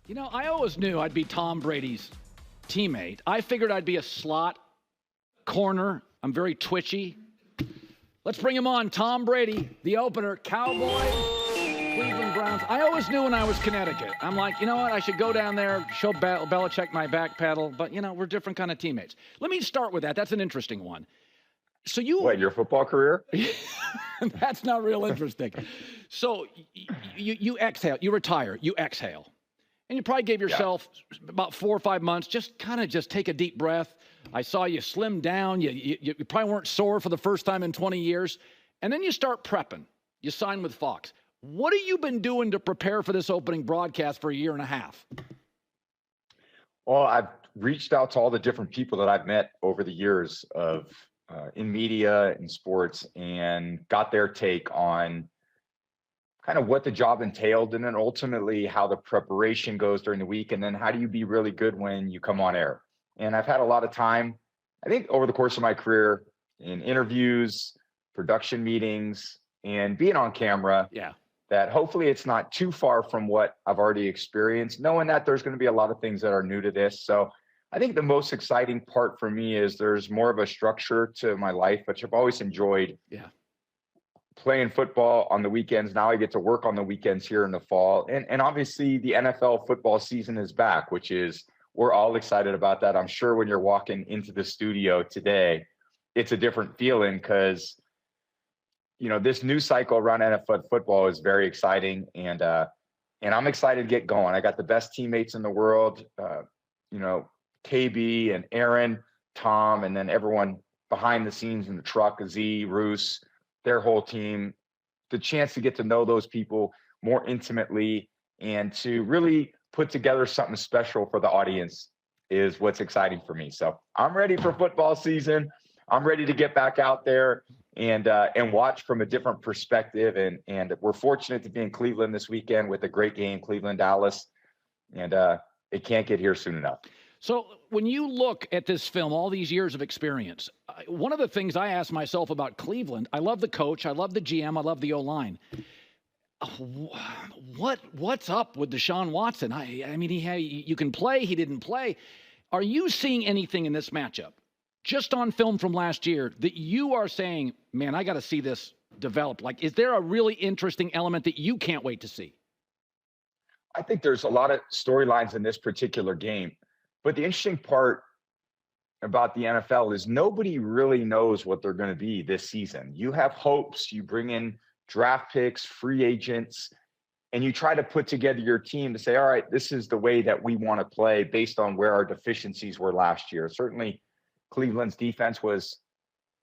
You know, I always knew I'd be Tom Brady's teammate. I figured I'd be a slot corner. I'm very twitchy. Let's bring him on. Tom Brady, the opener, Cowboys, Cleveland Browns. I always knew when I was Connecticut. I'm like, you know what? I should go down there, show Belichick my back pedal. But, you know, we're different kind of teammates. Let me start with that. That's an interesting one. So you... What, your football career? That's not real interesting. So you exhale. You retire. You exhale. And you probably gave yourself about 4 or 5 months, just take a deep breath. I saw you slim down. You probably weren't sore for the first time in 20 years. And then you start prepping. You sign with Fox. What have you been doing to prepare for this opening broadcast for a year and a half? Well, I've reached out to all the different people that I've met over the years of in media and sports and got their take on kind of what the job entailed, and then ultimately how the preparation goes during the week, and then how do you be really good when you come on air. And I've had a lot of time, I think, over the course of my career in interviews, production meetings, and being on camera, that hopefully it's not too far from what I've already experienced, knowing that there's going to be a lot of things that are new to this. So I think the most exciting part for me is there's more of a structure to my life, which I've always enjoyed. Playing football on the weekends. Now I get to work on the weekends here in the fall. And obviously the NFL football season is back, which is, we're all excited about that. I'm sure when you're walking into the studio today, it's a different feeling because, you know, this new cycle around NFL football is very exciting. And I'm excited to get going. I got the best teammates in the world, you know, KB and Aaron, Tom, and then everyone behind the scenes in the truck, Z, Roos, their whole team, the chance to get to know those people more intimately and to really put together something special for the audience is what's exciting for me. So I'm ready for football season. I'm ready to get back out there and watch from a different perspective. And we're fortunate to be in Cleveland this weekend with a great game, Cleveland, Dallas, and it can't get here soon enough. So when you look at this film, all these years of experience, one of the things I ask myself about Cleveland, I love the coach, I love the GM, I love the O-line. What's up with Deshaun Watson? I mean, you can play, he didn't play. Are you seeing anything in this matchup, just on film from last year, that you are saying, man, I got to see this develop? Like, is there a really interesting element that you can't wait to see? I think there's a lot of storylines in this particular game. But the interesting part about the NFL is nobody really knows what they're going to be this season. You have hopes, you bring in draft picks, free agents, and you try to put together your team to say, all right, this is the way that we want to play based on where our deficiencies were last year. Certainly, Cleveland's defense was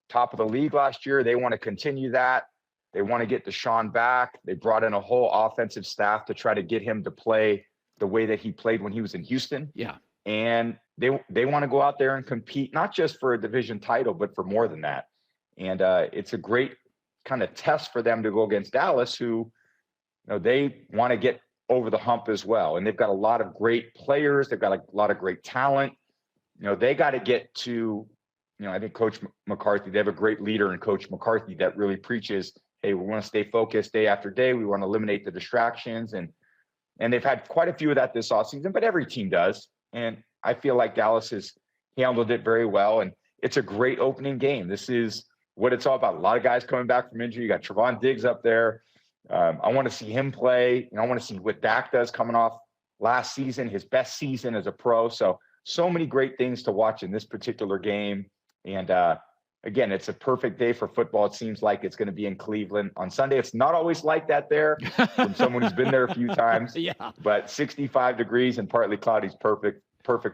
top of the league last year. They want to continue that. They want to get Deshaun back. They brought in a whole offensive staff to try to get him to play the way that he played when he was in Houston. And they want to go out there and compete, not just for a division title, but for more than that. And it's a great kind of test for them to go against Dallas, who, you know, they want to get over the hump as well. And they've got a lot of great players. They've got a lot of great talent. You know, they got to get to, you know, I think Coach McCarthy, they have a great leader in Coach McCarthy that really preaches, hey, we want to stay focused day after day. We want to eliminate the distractions. And they've had quite a few of that this offseason, but every team does. And I feel like Dallas has handled it very well. And it's a great opening game. This is what it's all about. A lot of guys coming back from injury. You got Trevon Diggs up there. I want to see him play. I want to see what Dak does coming off last season, his best season as a pro. So many great things to watch in this particular game. And again, it's a perfect day for football. It seems like it's going to be in Cleveland on Sunday. It's not always like that there from someone who's been there a few times. But 65 degrees and partly cloudy is perfect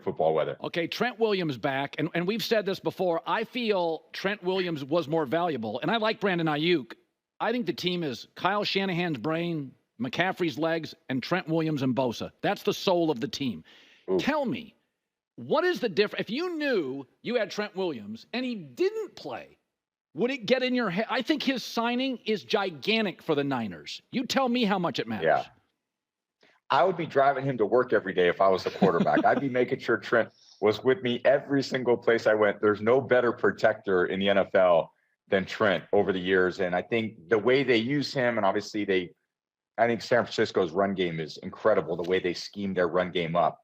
football weather. Okay, Trent Williams back, and we've said this before. I feel Trent Williams was more valuable, and I like Brandon Ayuk. I think the team is Kyle Shanahan's brain, McCaffrey's legs, and Trent Williams and Bosa. That's the soul of the team. Ooh. Tell me, what is the difference? If you knew you had Trent Williams and he didn't play, would it get in your head? I think his signing is gigantic for the Niners. You tell me how much it matters. Yeah. I would be driving him to work every day if I was the quarterback. I'd be making sure Trent was with me every single place I went. There's no better protector in the NFL than Trent over the years. And I think the way they use him, and obviously they I think San Francisco's run game is incredible, the way they scheme their run game up.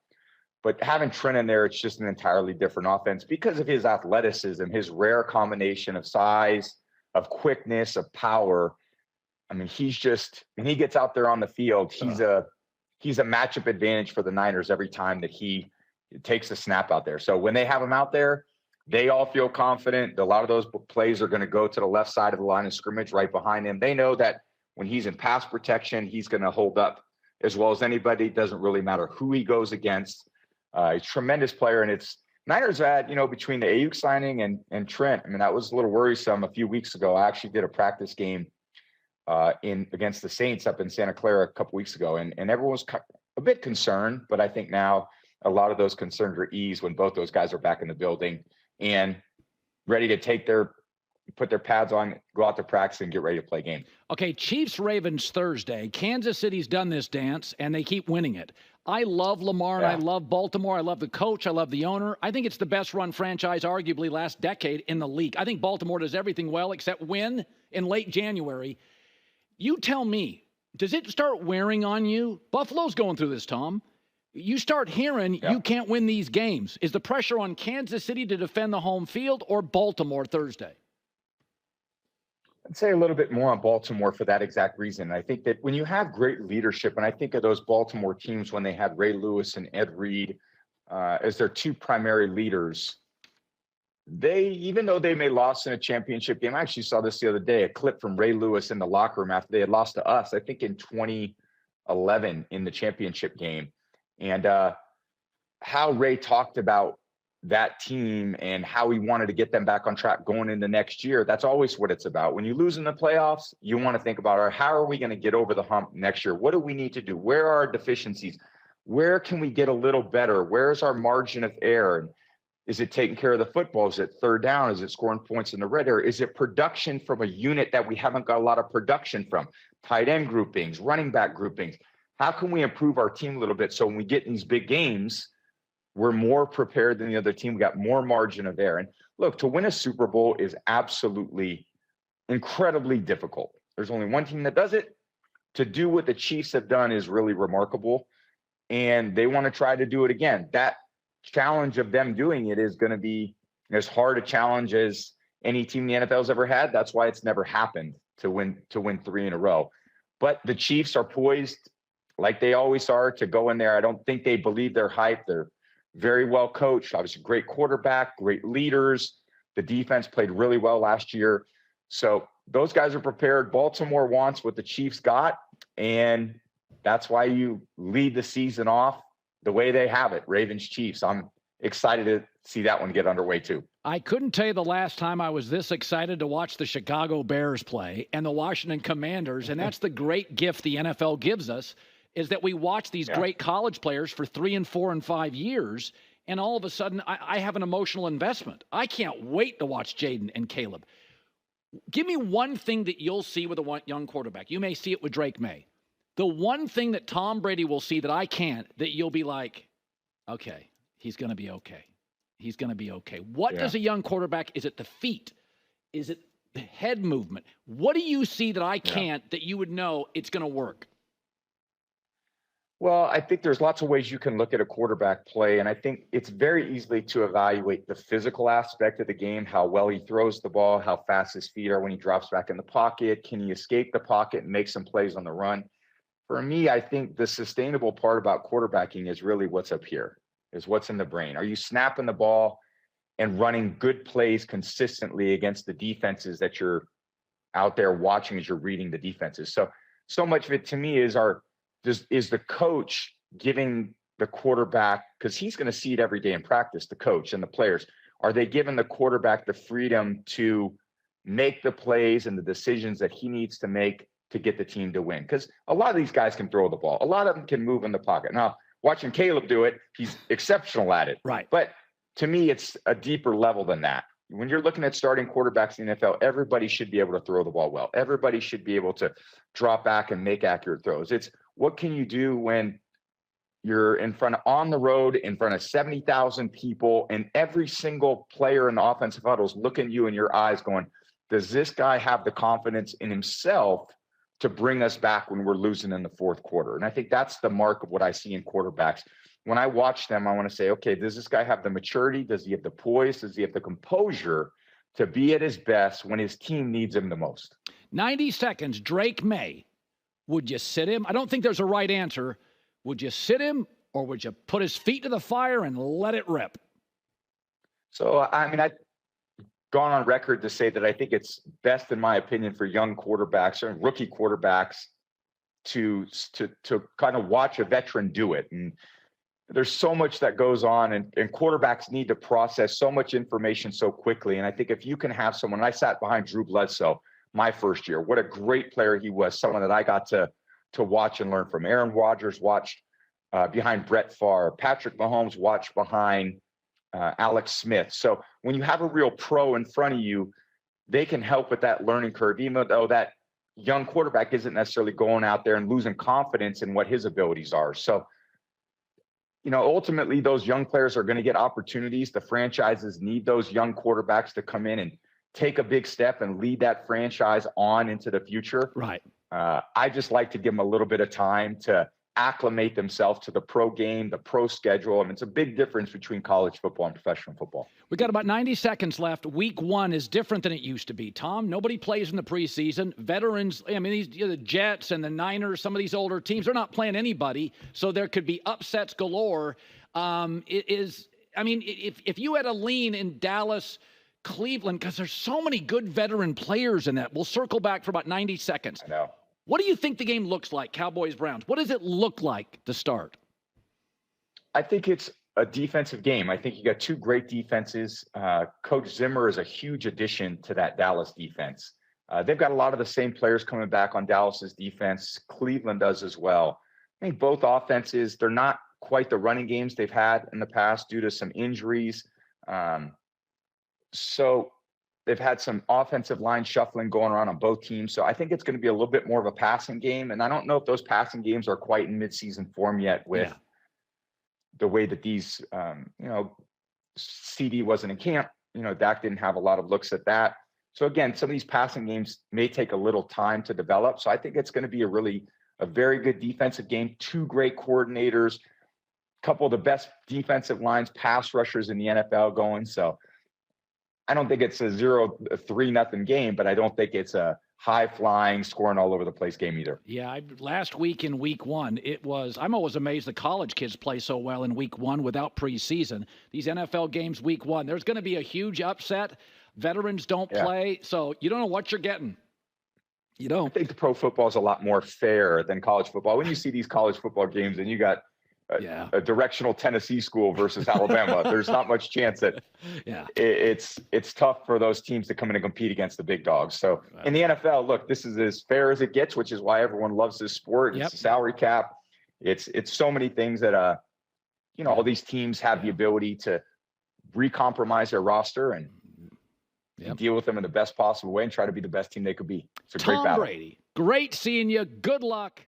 But having Trent in there, it's just an entirely different offense because of his athleticism, his rare combination of size, of quickness, of power. I mean, he's just, when he gets out there on the field, he's a matchup advantage for the Niners every time that he takes a snap out there. So when they have him out there, they all feel confident. A lot of those plays are going to go to the left side of the line of scrimmage right behind him. They know that when he's in pass protection, he's going to hold up as well as anybody. It doesn't really matter who he goes against. He's a tremendous player, and it's Niners had, between the Ayuk signing and Trent. I mean, that was a little worrisome a few weeks ago. I actually did a practice game against the Saints up in Santa Clara a couple weeks ago, and everyone was a bit concerned, but I think now a lot of those concerns are eased when both those guys are back in the building and ready to put their pads on, go out to practice, and get ready to play game. Okay, Chiefs-Ravens Thursday. Kansas City's done this dance, and they keep winning it. I love Lamar, and I love Baltimore. I love the coach. I love the owner. I think it's the best-run franchise, arguably, last decade in the league. I think Baltimore does everything well except win in late January. You tell me, does it start wearing on you? Buffalo's going through this, Tom. You start hearing you can't win these games. Is the pressure on Kansas City to defend the home field or Baltimore Thursday? I'd say a little bit more on Baltimore for that exact reason. I think that when you have great leadership, and I think of those Baltimore teams when they had Ray Lewis and Ed Reed as their two primary leaders, even though they may lost in a championship game, I actually saw this the other day, a clip from Ray Lewis in the locker room after they had lost to us, I think in 2011 in the championship game. And how Ray talked about that team and how he wanted to get them back on track going into next year. That's always what it's about. When you lose in the playoffs, you want to think about, how are we going to get over the hump next year? What do we need to do? Where are our deficiencies? Where can we get a little better? Where's our margin of error? And is it taking care of the football? Is it third down? Is it scoring points in the red area? Is it production from a unit that we haven't got a lot of production from? Tight end groupings, running back groupings. How can we improve our team a little bit so when we get in these big games, we're more prepared than the other team. We got more margin of error. And look, to win a Super Bowl is absolutely incredibly difficult. There's only one team that does it. To do what the Chiefs have done is really remarkable. And they want to try to do it again. That challenge of them doing it is going to be as hard a challenge as any team the NFL's ever had. That's why it's never happened to win 3 in a row. But the Chiefs are poised, like they always are, to go in there. I don't think they believe their hype. They're very well coached, obviously great quarterback, great leaders. The defense played really well last year. So those guys are prepared. Baltimore wants what the Chiefs got, and that's why you lead the season off the way they have it, Ravens-Chiefs. I'm excited to see that one get underway too. I couldn't tell you the last time I was this excited to watch the Chicago Bears play and the Washington Commanders, and that's the great gift the NFL gives us, is that we watch these great college players for 3 and 4 and 5 years, and all of a sudden I have an emotional investment. I can't wait to watch Jaden and Caleb. Give me one thing that you'll see with a young quarterback. You may see it with Drake Maye. The one thing that Tom Brady will see that I can't, that you'll be like, okay, he's going to be okay. He's going to be okay. What does a young quarterback, is it the feet? Is it the head movement? What do you see that I can't that you would know it's going to work? Well, I think there's lots of ways you can look at a quarterback play, and I think it's very easily to evaluate the physical aspect of the game, how well he throws the ball, how fast his feet are when he drops back in the pocket. Can he escape the pocket and make some plays on the run? For me, I think the sustainable part about quarterbacking is really what's up here, is what's in the brain. Are you snapping the ball and running good plays consistently against the defenses that you're out there watching as you're reading the defenses? So much of it to me is is the coach giving the quarterback, because he's going to see it every day in practice, the coach and the players, are they giving the quarterback the freedom to make the plays and the decisions that he needs to make to get the team to win? Because a lot of these guys can throw the ball. A lot of them can move in the pocket. Now, watching Caleb do it, he's exceptional at it. Right. But to me, it's a deeper level than that. When you're looking at starting quarterbacks in the NFL, everybody should be able to throw the ball well. Everybody should be able to drop back and make accurate throws. It's what can you do when you're on the road in front of 70,000 people, and every single player in the offensive huddle is looking you in your eyes going, does this guy have the confidence in himself to bring us back when we're losing in the fourth quarter. And I think that's the mark of what I see in quarterbacks. When I watch them, I want to say, okay, does this guy have the maturity? Does he have the poise? Does he have the composure to be at his best when his team needs him the most? 90 seconds, Drake Maye. Would you sit him? I don't think there's a right answer. Would you sit him, or would you put his feet to the fire and let it rip? So, I mean, I've gone on record to say that I think it's best, in my opinion, for young quarterbacks or rookie quarterbacks to kind of watch a veteran do it. And there's so much that goes on, and quarterbacks need to process so much information so quickly. And I think if you can have someone, I sat behind Drew Bledsoe my first year. What a great player he was, someone that I got to watch and learn from. Aaron Rodgers watched behind Brett Favre. Patrick Mahomes watched behind Alex Smith. So when you have a real pro in front of you, they can help with that learning curve, even though that young quarterback isn't necessarily going out there and losing confidence in what his abilities are. So, ultimately, those young players are going to get opportunities. The franchises need those young quarterbacks to come in and take a big step and lead that franchise on into the future. Right. I just like to give them a little bit of time to acclimate themselves to the pro game, the pro schedule. I mean, it's a big difference between college football and professional football. We got about 90 seconds left. Week 1 is different than it used to be. Tom, nobody plays in the preseason. Veterans, I mean, the Jets and the Niners, some of these older teams, they're not playing anybody, so there could be upsets galore. If you had a lean in Dallas, Cleveland, because there's so many good veteran players in that. We'll circle back for about 90 seconds. I know. What do you think the game looks like, Cowboys-Browns? What does it look like to start? I think it's a defensive game. I think you got two great defenses. Coach Zimmer is a huge addition to that Dallas defense. They've got a lot of the same players coming back on Dallas's defense. Cleveland does as well. I think both offenses, they're not quite the running games they've had in the past due to some injuries. So they've had some offensive line shuffling going on both teams. So I think it's going to be a little bit more of a passing game. And I don't know if those passing games are quite in midseason form yet with the way that these, CD wasn't in camp. Dak didn't have a lot of looks at that. So again, some of these passing games may take a little time to develop. So I think it's going to be a very good defensive game. Two great coordinators, a couple of the best defensive lines, pass rushers in the NFL going. So I don't think it's a 0-3 game, but I don't think it's a high-flying, scoring all over the place game either. Yeah, last week in week 1, I'm always amazed the college kids play so well in week 1 without preseason. These NFL games week 1, there's going to be a huge upset. Veterans don't play, so you don't know what you're getting. You don't. I think the pro football is a lot more fair than college football. When you see these college football games and you got a directional Tennessee school versus Alabama, there's not much chance that it's tough for those teams to come in and compete against the big dogs. So in the NFL, look, this is as fair as it gets, which is why everyone loves this sport. It's a salary cap. It's so many things that all these teams have the ability to recompromise their roster and deal with them in the best possible way and try to be the best team they could be. It's a great battle. Brady, great seeing you. Good luck.